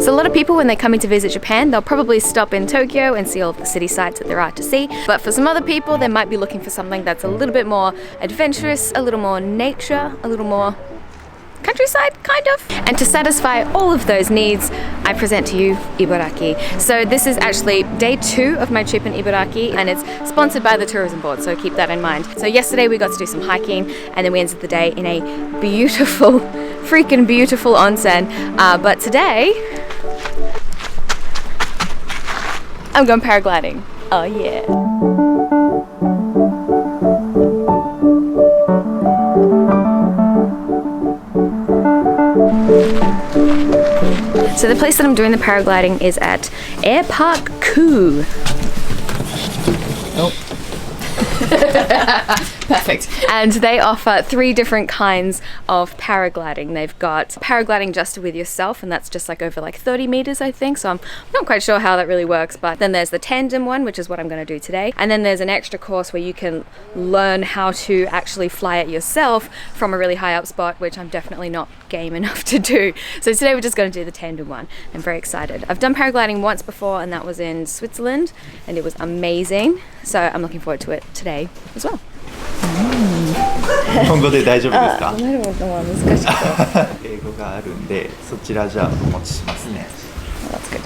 So a lot of people, when they come in to visit Japan, they'll probably stop in Tokyo and see all of the city sights that there are to see. But for some other people, they might be looking for something that's a little bit more adventurous, a little more nature, a little more countryside, kind of. And to satisfy all of those needs, I present to you Ibaraki. So this is actually day 2 of my trip in Ibaraki, and it's sponsored by the tourism board, so keep that in mind. So yesterday we got to do some hiking, and then we ended the day in a beautiful, freaking beautiful onsen. But today, I'm going paragliding. Oh yeah. So the place that I'm doing the paragliding is at Airpark Coo. Oh. Perfect. And they offer 3 different kinds of paragliding. They've got paragliding just with yourself, and that's just like over like 30 meters, I think. So I'm not quite sure how that really works, but then there's the tandem one, which is what I'm going to do today. And then there's an extra course where you can learn how to actually fly it yourself from a really high up spot, which I'm definitely not game enough to do. So today we're just going to do the tandem one. I'm very excited. I've done paragliding once before, and that was in Switzerland, and it was amazing. So I'm looking forward to it today as well. 日本語で大丈夫ですか？なるほど、難しいです。英語があるんで、そちらじゃあお持ちしますね。That's good.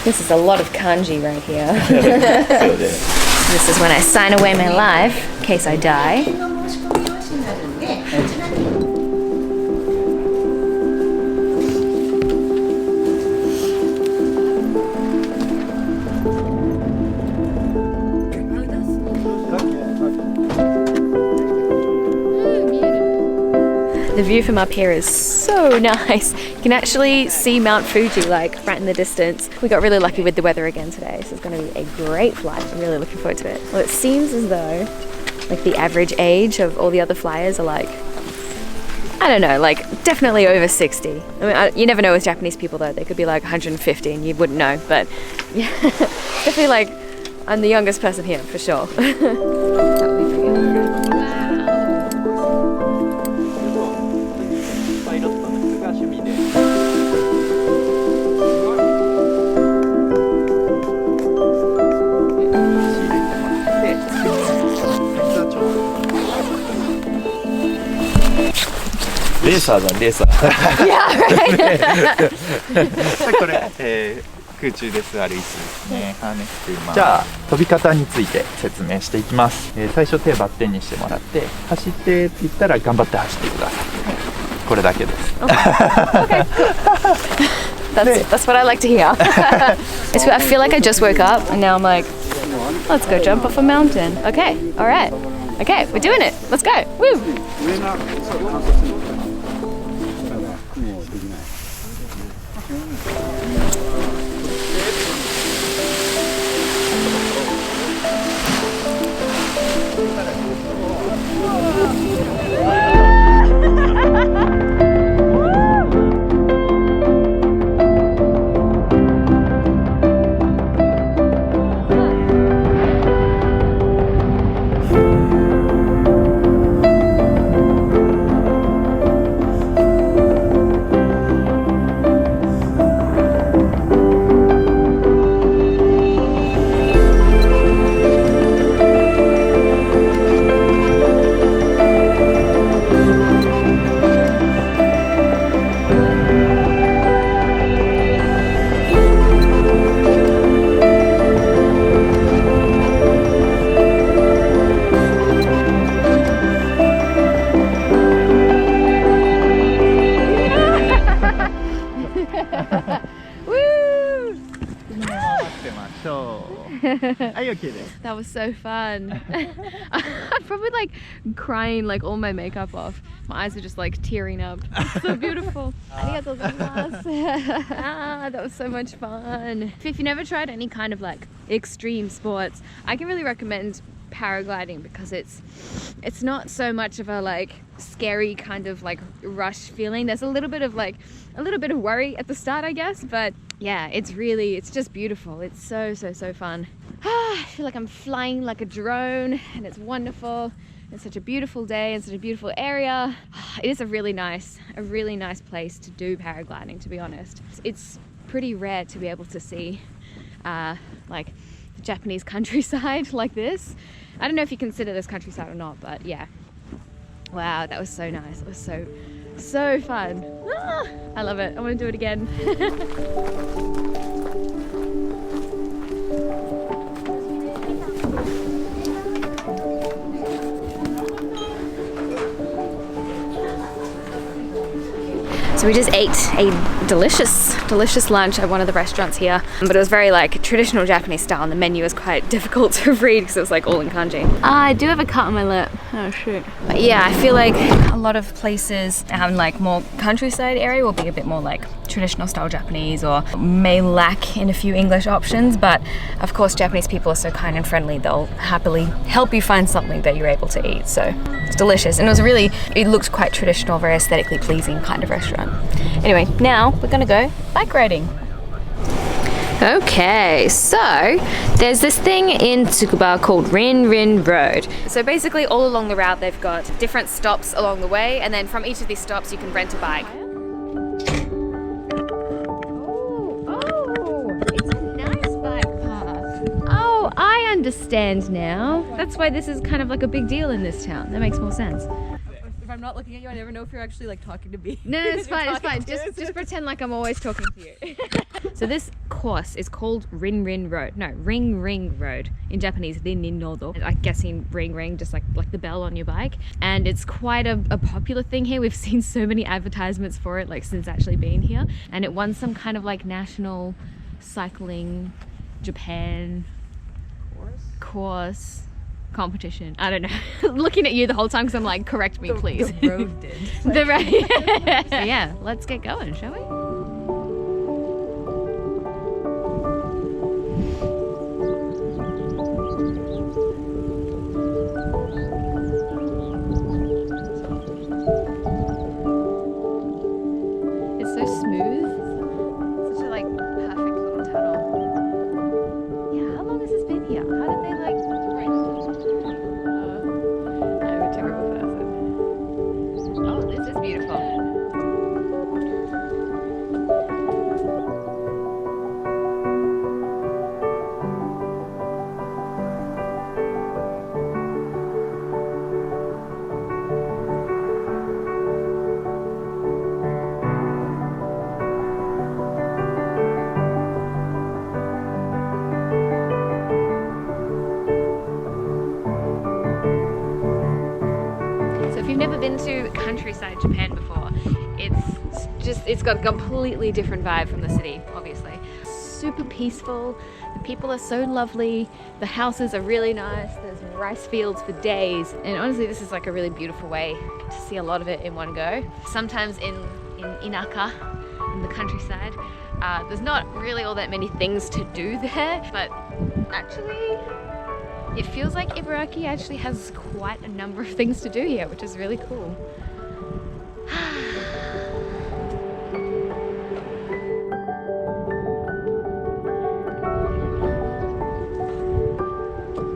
This is a lot of kanji right here. This is when I sign away my life in case I die. The view from up here is so nice. You can actually see Mount Fuji like right in the distance. We got really lucky with the weather again today, so it's going to be a great flight. I'm really looking forward to it. Well, it seems as though like the average age of all the other flyers are like, I don't know, like definitely over 60. I mean, you never know with Japanese people though. They could be like 150 and you wouldn't know, but yeah, definitely like I'm the youngest person here for sure. That would be pretty good. レーサーじゃん、レーサー。これ、空中で座る椅子ですね。ハーネス車。じゃあ飛び方について説明していきます。最初手バッテンにしてもらって、走ってって言ったら頑張って走ってください。これだけです。Okay. That's what I like to hear. I feel like I just woke up and now I'm like, let's go jump off a mountain. Okay, all right. Okay, we're doing it. Let's go. Woo! That was so fun. I'm probably like crying like all my makeup off. My eyes are just like tearing up. It's so beautiful. Arigatou gozaimasu. That was so much fun. If you've never tried any kind of like extreme sports, I can really recommend paragliding because it's not so much of a like scary kind of like rush feeling. There's a little bit of worry at the start, I guess, but yeah, it's just beautiful. It's so fun. I feel like I'm flying like a drone, and it's wonderful. It's such a beautiful day and such a beautiful area. It is a really nice place to do paragliding, to be honest. It's pretty rare to be able to see like the Japanese countryside like this. I don't know if you consider this countryside or not, but yeah. Wow, that was so nice. It was so fun. I love it. I want to do it again. So we just ate a delicious lunch at one of the restaurants here, but it was very like traditional Japanese style, and the menu was quite difficult to read because it was like all in kanji. I do have a cut on my lip. Oh shoot. But yeah, I feel like a lot of places like more countryside area will be a bit more like traditional style Japanese, or may lack in a few English options, but of course Japanese people are so kind and friendly, they'll happily help you find something that you're able to eat. So it's delicious, and it looked quite traditional, very aesthetically pleasing kind of restaurant. Anyway, now we're gonna go bike riding. Okay, so there's this thing in Tsukuba called Rin Road. So basically all along the route they've got different stops along the way, and then from each of these stops you can rent a bike. Oh, it's a nice bike path. Oh, I understand now. That's why this is kind of like a big deal in this town. That makes more sense. If I'm not looking at you, I never know if you're actually like talking to me. No, it's fine. Just pretend like I'm always talking to you. So this course is called Rin Road. No, Ring Road. In Japanese, Rin Nodo. I'm guessing ring, just like the bell on your bike. And it's quite a popular thing here. We've seen so many advertisements for it, like since actually being here. And it won some kind of like national cycling Japan course competition. I don't know. Looking at you the whole time because I'm like, correct me, please. The road did. The road. So yeah, let's get going, shall we? It's so smooth. Such a like perfect little tunnel. Yeah, how long has this been here? How did they like I'm a terrible person. Oh, this is beautiful. If you've never been to countryside Japan before, it's got a completely different vibe from the city, obviously. Super peaceful, the people are so lovely, the houses are really nice, there's rice fields for days, and honestly this is like a really beautiful way to see a lot of it in one go. Sometimes in Inaka, in the countryside, there's not really all that many things to do there, but actually it feels like Ibaraki actually has quite a number of things to do here, which is really cool.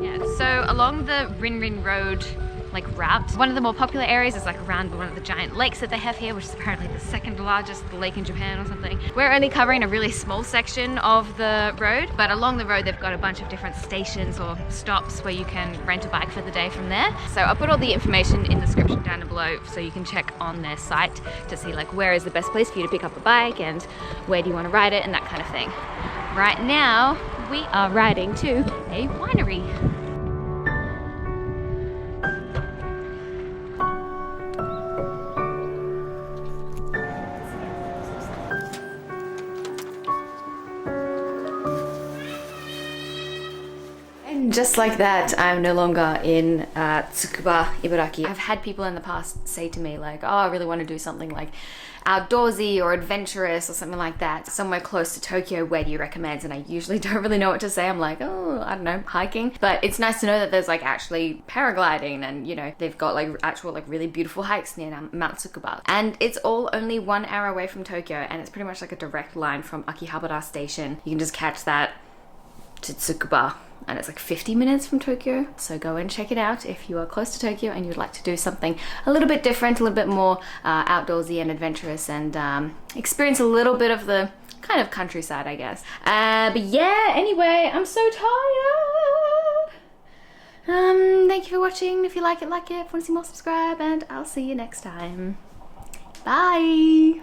Yeah, so along the Rin Road like route, one of the more popular areas is like around one of the giant lakes that they have here, which is apparently the second largest lake in Japan or something. We're only covering a really small section of the road, but along the road they've got a bunch of different stations or stops where you can rent a bike for the day from there. So I'll put all the information in the description down below so you can check on their site to see like where is the best place for you to pick up a bike and where do you want to ride it and that kind of thing. Right now we are riding to a winery. Just like that, I'm no longer in Tsukuba, Ibaraki. I've had people in the past say to me like, oh, I really want to do something like outdoorsy or adventurous or something like that, somewhere close to Tokyo, where do you recommend? And I usually don't really know what to say. I'm like, oh, I don't know, hiking. But it's nice to know that there's like actually paragliding, and you know, they've got like actual like really beautiful hikes near Mount Tsukuba. And it's all only 1 hour away from Tokyo, and it's pretty much like a direct line from Akihabara station. You can just catch that to Tsukuba and it's like 50 minutes from Tokyo. So go and check it out if you are close to Tokyo and you'd like to do something a little bit different, a little bit more outdoorsy and adventurous, and experience a little bit of the kind of countryside, I guess. But yeah, anyway, I'm so tired. Thank you for watching. If you like it, like it. If you want to see more, subscribe, and I'll see you next time. Bye.